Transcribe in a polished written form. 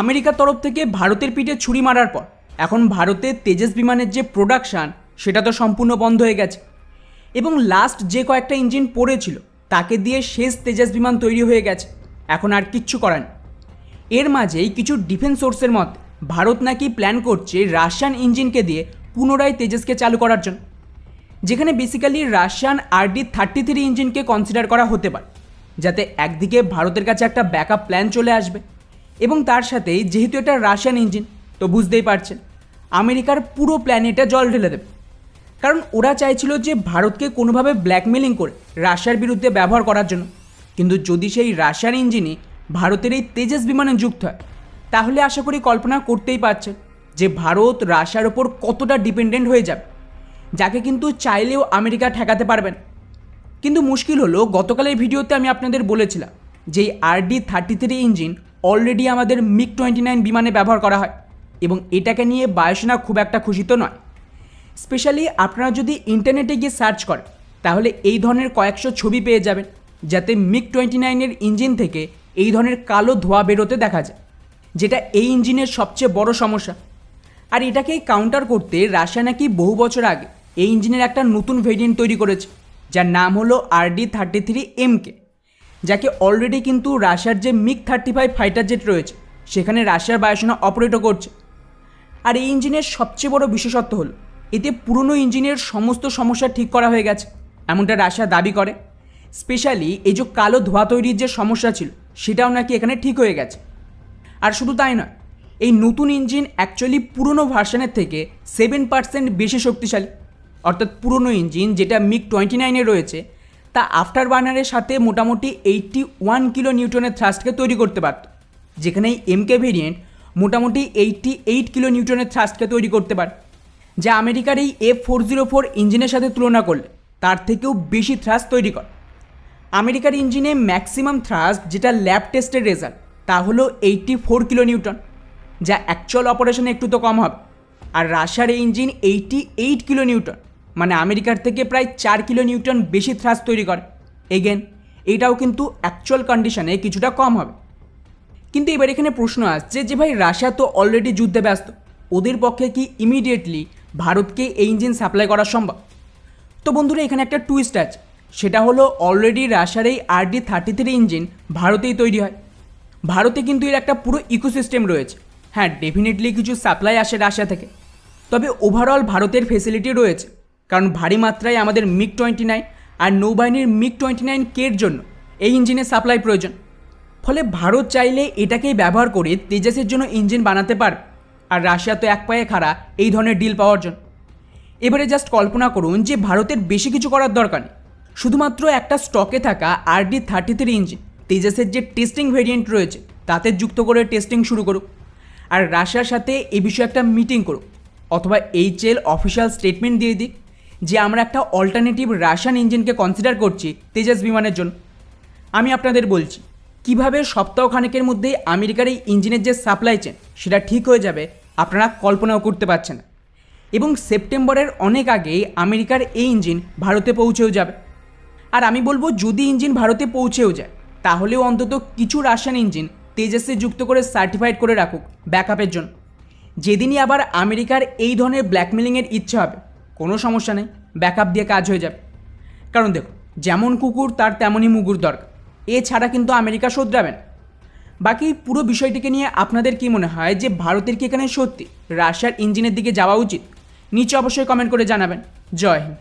আমেরিকার তরফ থেকে ভারতের পিঠে ছুরি মারার পর এখন ভারতের তেজস বিমানের যে প্রোডাকশান সেটা তো সম্পূর্ণ বন্ধ হয়ে গেছে এবং লাস্ট যে কয়েকটা ইঞ্জিন পড়েছিল তাকে দিয়ে শেষ তেজস বিমান তৈরি হয়ে গেছে। এখন আর কিচ্ছু করার নেই। এর মাঝেই কিছু ডিফেন্স সোর্সের মতে ভারত নাকি প্ল্যান করছে রাশিয়ান ইঞ্জিনকে দিয়ে পুনরায় তেজসকে চালু করার জন্য, যেখানে বেসিক্যালি রাশিয়ান RD-33 ইঞ্জিনকে কনসিডার করা হতে পারে, যাতে একদিকে ভারতের কাছে একটা ব্যাকআপ প্ল্যান চলে আসবে এবং তার সাথেই যেহেতু এটা রাশিয়ান ইঞ্জিন তো বুঝতেই পারছেন আমেরিকার পুরো প্ল্যানেটে জল ঢেলে দেবে। কারণ ওরা চাইছিল যে ভারতকে কোনোভাবে ব্ল্যাকমেলিং করে রাশিয়ার বিরুদ্ধে ব্যবহার করার জন্য, কিন্তু যদি সেই রাশিয়ান ইঞ্জিনই ভারতের এই তেজস বিমানে যুক্ত হয় তাহলে আশা করি কল্পনা করতেই পারছেন যে ভারত রাশিয়ার ওপর কতটা ডিপেন্ডেন্ট হয়ে যাবে, যাকে কিন্তু চাইলেও আমেরিকা ঠেকাতে পারবেন। কিন্তু মুশকিল হলো গতকালের ভিডিওতে আমি আপনাদের বলেছিলাম যে RD-33 ইঞ্জিন অলরেডি আমাদের MiG-29 বিমানে ব্যবহার করা হয় এবং এটাকে নিয়ে বায়ুসেনা খুব একটা খুশি তো নয়। স্পেশালি আপনারা যদি ইন্টারনেটে গিয়ে সার্চ করেন তাহলে এই ধরনের কয়েকশো ছবি পেয়ে যাবেন যাতে MiG-29 ইঞ্জিন থেকে এই ধরনের কালো ধোঁয়া বেরোতে দেখা যায়, যেটা এই ইঞ্জিনের সবচেয়ে বড় সমস্যা। আর এটাকেই কাউন্টার করতে রাশিয়া নাকি বহু বছর আগে এই ইঞ্জিনের একটা নতুন ভেরিয়েন্ট তৈরি করেছে যার নাম হলো RD-33MK, যাকে অলরেডি কিন্তু রাশিয়ার যে MiG-35 ফাইটার জেট রয়েছে সেখানে রাশিয়ার বায়ুসেনা অপারেটও করছে। আর এই ইঞ্জিনের সবচেয়ে বড় বিশেষত্ব হলো এতে পুরনো ইঞ্জিনের সমস্ত সমস্যা ঠিক করা হয়ে গেছে, এমনটা রাশিয়া দাবি করে। স্পেশালি এই যে কালো ধোঁয়া তৈরির যে সমস্যা ছিল সেটাও নাকি এখানে ঠিক হয়ে গেছে। আর শুধু তাই নয়, এই নতুন ইঞ্জিন অ্যাকচুয়ালি পুরনো ভার্সনের থেকে 7% বেশি শক্তিশালী। অর্থাৎ পুরনো ইঞ্জিন যেটা MiG-29 রয়েছে তা আফটার বার্নারের সাথে মোটামুটি 81 কিলো নিউটনের থ্রাস্টকে তৈরি করতে পারত, যেখানে এই MK ভেরিয়েন্ট মোটামুটি 88 কিলো নিউটনের থ্রাস্টকে তৈরি করতে পারে, যা আমেরিকার এই F404 ইঞ্জিনের সাথে তুলনা করলে তার থেকেও বেশি থ্রাস্ট তৈরি করে। আমেরিকার ইঞ্জিনে ম্যাক্সিমাম থ্রাস্ট যেটা ল্যাব টেস্টের রেজাল্ট তা হলো 84 কিলো নিউটন, যা অ্যাকচুয়াল অপারেশনে একটু তো কম হবে। আর রাশিয়ার এই ইঞ্জিন 88 কিলো নিউটন, মানে আমেরিকার থেকে প্রায় 4 কিলো নিউটন বেশি থ্রাস্ট তৈরি করে। এগেন এইটাও কিন্তু অ্যাকচুয়াল কন্ডিশনে কিছুটা কম হবে। কিন্তু এবার এখানে প্রশ্ন আসছে যে ভাই রাশিয়া তো অলরেডি যুদ্ধে ব্যস্ত, ওদের পক্ষে কি ইমিডিয়েটলি ভারতকে এই ইঞ্জিন সাপ্লাই করা সম্ভব? তো বন্ধুরা এখানে একটা টুইস্ট আছে, সেটা হলো অলরেডি রাশিয়ার এই RD-33 ইঞ্জিন ভারতেই তৈরি হয়। ভারতে কিন্তু এর একটা পুরো ইকোসিস্টেম রয়েছে। হ্যাঁ, ডেফিনেটলি কিছু সাপ্লাই আসে রাশিয়া থেকে, তবে ওভারঅল ভারতের ফেসিলিটি রয়েছে, কারণ ভারী মাত্রায় আমাদের MiG-29 আর নৌবাহিনীর MiG-29K জন্য এই ইঞ্জিনের সাপ্লাই প্রয়োজন। ফলে ভারত চাইলে এটাকেই ব্যবহার করে তেজসের জন্য ইঞ্জিন বানাতে পারবে, আর রাশিয়া তো এক পায়ে খাড়া এই ধরনের ডিল পাওয়ার জন্য। এবারে জাস্ট কল্পনা করুন যে ভারতের বেশি কিছু করার দরকার নেই, শুধুমাত্র একটা স্টকে থাকা RD-33 ইঞ্জিন তেজসের যে টেস্টিং ভেরিয়েন্ট রয়েছে তাতে যুক্ত করে টেস্টিং শুরু করুক, আর রাশিয়ার সাথে এই বিষয়ে একটা মিটিং করুক, অথবা HAL অফিসিয়াল স্টেটমেন্ট দিয়ে দিক যে আমরা একটা অল্টারনেটিভ রাশিয়ান ইঞ্জিনকে কনসিডার করছি তেজস বিমানের জন্য। আমি আপনাদের বলছি কিভাবে সপ্তাহখানেকের মধ্যেই আমেরিকার এই ইঞ্জিনের যে সাপ্লাই চেন সেটা ঠিক হয়ে যাবে আপনারা কল্পনাও করতে পারছেন না, এবং সেপ্টেম্বরের অনেক আগেই আমেরিকার এই ইঞ্জিন ভারতে পৌঁছেও যাবে। আর আমি বলবো যদি ইঞ্জিন ভারতে পৌঁছেও যায় তাহলেও অন্তত কিছু রাশিয়ান ইঞ্জিন তেজসে যুক্ত করে সার্টিফাইড করে রাখুক ব্যাকআপের জন্য। যেদিনই আবার আমেরিকার এই ধরনের ব্ল্যাকমেলিংয়ের ইচ্ছা হবে কোনো সমস্যা নেই, ব্যাকআপ দিয়ে কাজ হয়ে যাবে। কারণ দেখো, যেমন কুকুর তার তেমনই মুগুর দরকার, এছাড়া কিন্তু আমেরিকা শোধরাবেন। বাকি পুরো বিষয়টিকে নিয়ে আপনাদের কি মনে হয় যে ভারতের কি এখানে সত্যি রাশিয়ার ইঞ্জিনের দিকে যাওয়া উচিত? নিচে অবশ্যই কমেন্ট করে জানাবেন। জয় হিন্দ।